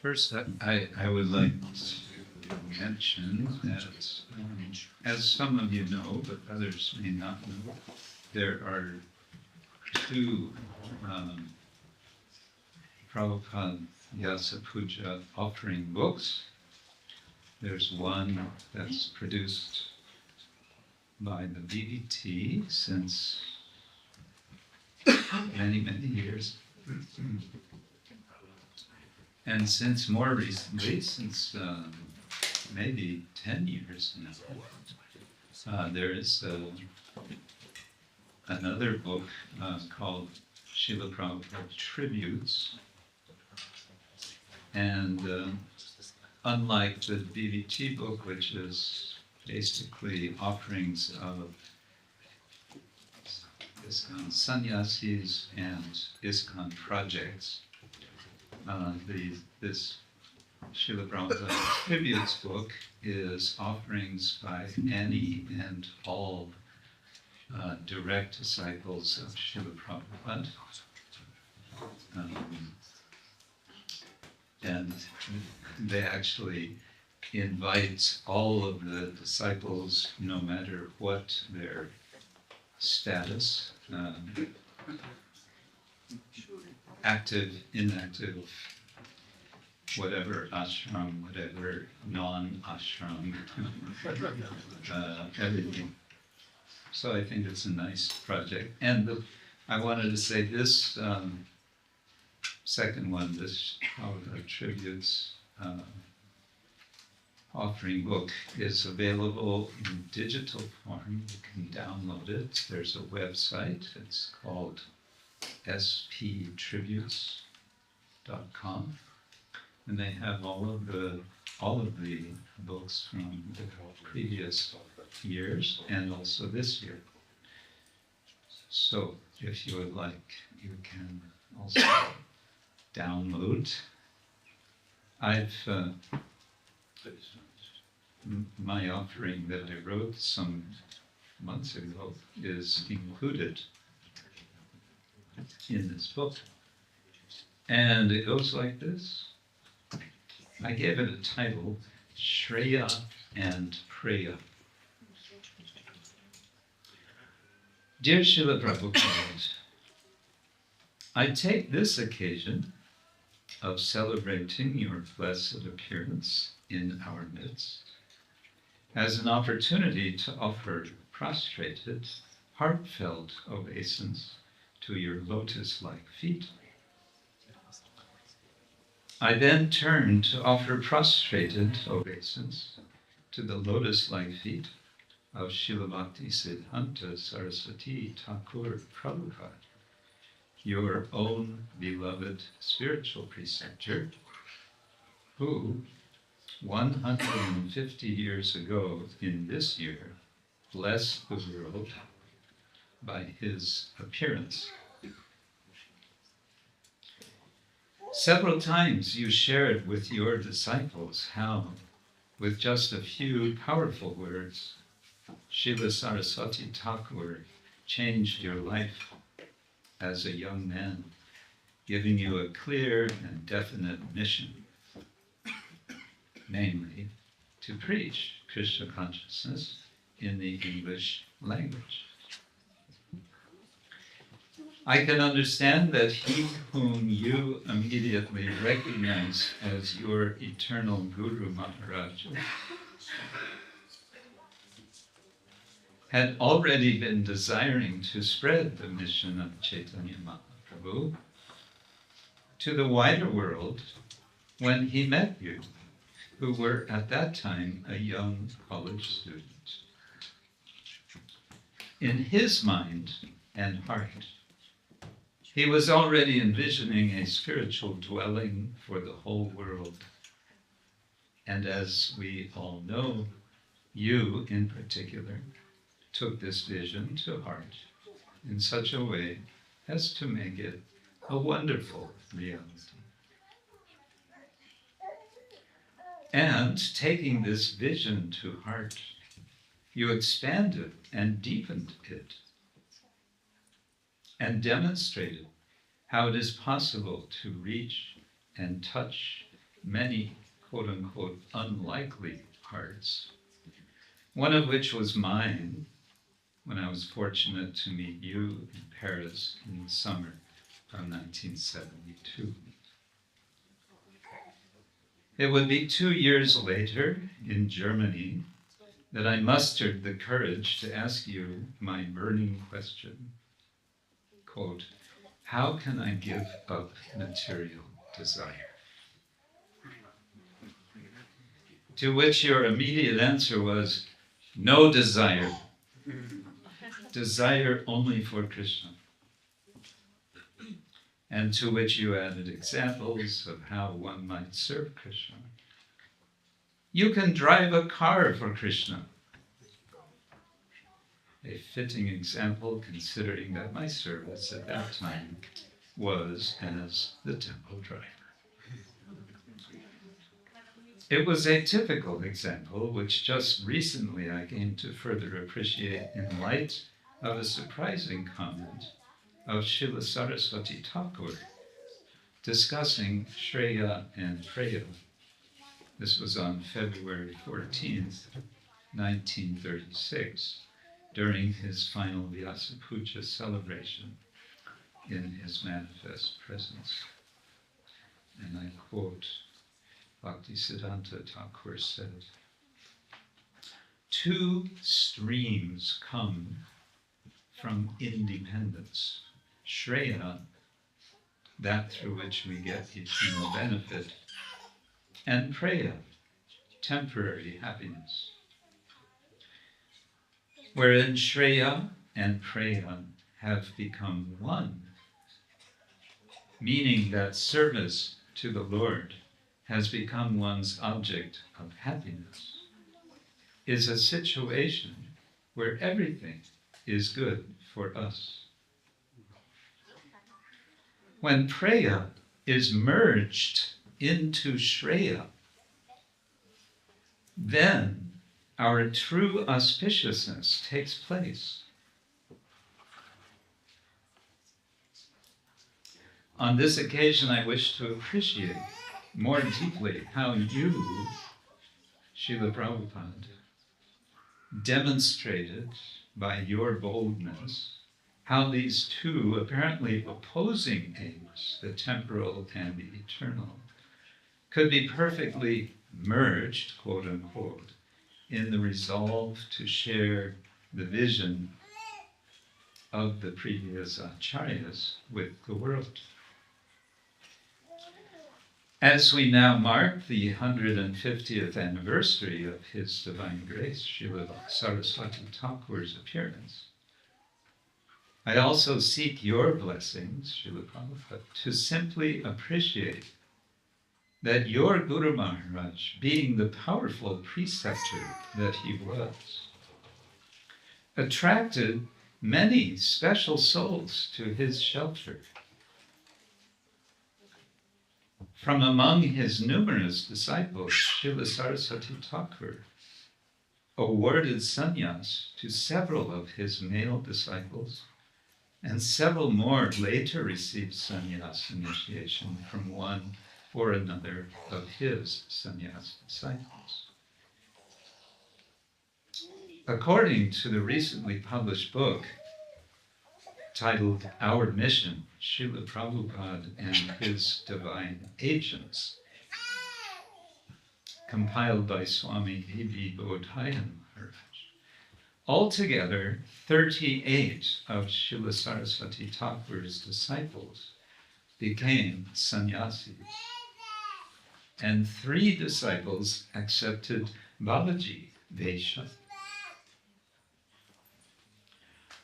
First, I would like to mention that, as some of you know, but others may not know, there are two Prabhupada Vyasa-puja offering books. There's one that's produced by the BBT since many, many years. And since more recently, since maybe 10 years now, there is another book called Srila Prabhupada Tributes. And unlike the BBT book, which is basically offerings of ISKCON sannyasis and ISKCON projects, this Srila Prabhupada Tributes book is offerings by any and all direct disciples of Srila Prabhupada. And they actually invite all of the disciples, no matter what their status, active, inactive, whatever ashram, whatever non-ashram, everything. So I think it's a nice project. And I wanted to say this second one, this Tributes offering book is available in digital form. You can download it. There's a website. It's called sptributes.com, and they have all of the books from the previous years and also this year. So if you would like, you can also download. My offering that I wrote some months ago is included in this book. And it goes like this. I gave it a title, Shreya and Preya. Dear Srila Prabhupada, I take this occasion of celebrating your blessed appearance in our midst as an opportunity to offer prostrated, heartfelt obeisance to your lotus-like feet. I then turn to offer prostrated obeisance to the lotus-like feet of Srila Bhakti Siddhanta Saraswati Thakur Prabhupada, your own beloved spiritual preceptor, who 150 years ago in this year blessed the world by his appearance. Several times you shared with your disciples how, with just a few powerful words, Srila Saraswati Thakur changed your life as a young man, giving you a clear and definite mission, namely, to preach Krishna consciousness in the English language. I can understand that he whom you immediately recognize as your eternal Guru Maharaja had already been desiring to spread the mission of Chaitanya Mahaprabhu to the wider world when he met you, who were at that time a young college student. In his mind and heart, he was already envisioning a spiritual dwelling for the whole world. And as we all know, you in particular took this vision to heart in such a way as to make it a wonderful reality. And taking this vision to heart, you expanded and deepened it and demonstrated how it is possible to reach and touch many quote-unquote unlikely hearts, one of which was mine when I was fortunate to meet you in Paris in the summer of 1972. It would be 2 years later in Germany that I mustered the courage to ask you my burning question, quote, how can I give up material desire? To which your immediate answer was, no desire. Desire only for Krishna. And to which you added examples of how one might serve Krishna. You can drive a car for Krishna. A fitting example considering that my service at that time was as the temple driver. It was a typical example which just recently I came to further appreciate in light of a surprising comment of Srila Saraswati Thakur discussing Shreya and Preya. This was on February 14th, 1936, during his final Vyasa-puja celebration in his manifest presence. And I quote, Bhaktisiddhanta Thakur said, two streams come from independence. Shreya, that through which we get eternal benefit, and Preya, temporary happiness. Wherein Shreya and Preya have become one, meaning that service to the Lord has become one's object of happiness, is a situation where everything is good for us. When Preya is merged into Shreya, then our true auspiciousness takes place. On this occasion, I wish to appreciate more deeply how you, Srila Prabhupada, demonstrated by your boldness how these two apparently opposing aims, the temporal and the eternal, could be perfectly merged, quote unquote, in the resolve to share the vision of the previous acharyas with the world. As we now mark the 150th anniversary of His Divine Grace, Srila Saraswati Thakur's appearance, I also seek your blessings, Srila Prabhupada, to simply appreciate that your Guru Maharaj, being the powerful preceptor that he was, attracted many special souls to his shelter. From among his numerous disciples, Srila Saraswati Thakur awarded sannyas to several of his male disciples, and several more later received sannyas initiation from one or another of his sannyas disciples. According to the recently published book titled Our Mission, Srila Prabhupada and His Divine Agents, compiled by Swami B.B. Bodhayan Maharaj, altogether 38 of Srila Saraswati Thakur's disciples became sannyasis, and 3 disciples accepted Babaji Vesha.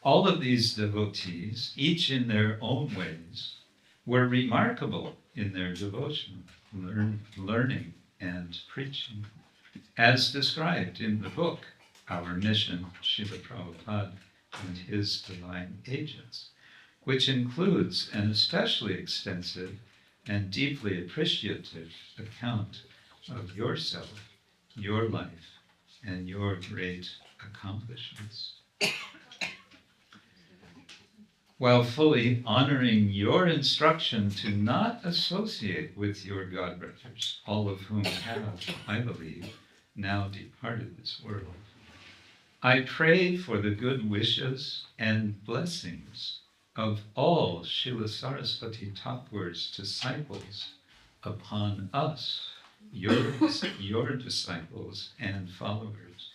All of these devotees, each in their own ways, were remarkable in their devotion, learning, and preaching, as described in the book, Our Mission, Srila Prabhupada and His Divine Agents, which includes an especially extensive and deeply appreciative account of yourself, your life, and your great accomplishments. while fully honoring your instruction to not associate with your godbrothers, all of whom have, I believe, now departed this world. I pray for the good wishes and blessings of all Srila Saraswati Thakur's disciples upon us, your disciples and followers,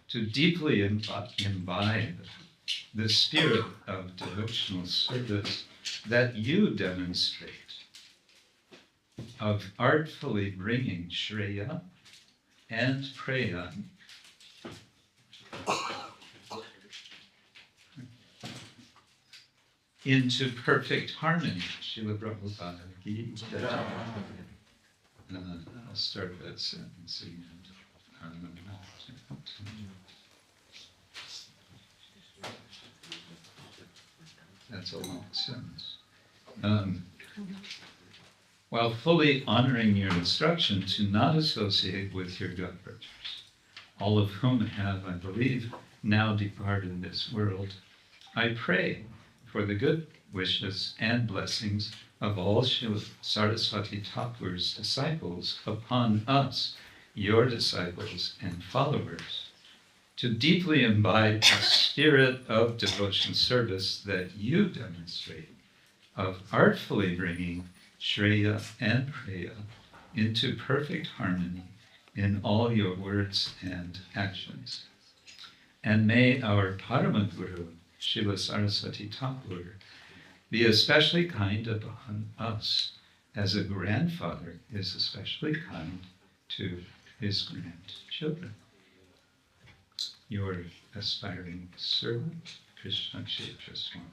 to deeply imbibe the spirit of devotional service that you demonstrate, of artfully bringing Shreya and Preya into perfect harmony. Srila Prabhupada Ki Jai. I'll start that sentence again. That's a long sentence. While fully honoring your instruction to not associate with your godbrothers, all of whom have, I believe, now departed this world, I pray for the good wishes and blessings of all Srila Saraswati Thakur's disciples upon us, your disciples and followers, to deeply imbibe the spirit of devotion service that you demonstrate, of artfully bringing Shreya and Preya into perfect harmony in all your words and actions. And may our Paramaguru, Srila Saraswati Thakur, be especially kind upon us, as a grandfather is especially kind to his grandchildren. Your aspiring servant, Krishna-ksetra Swami.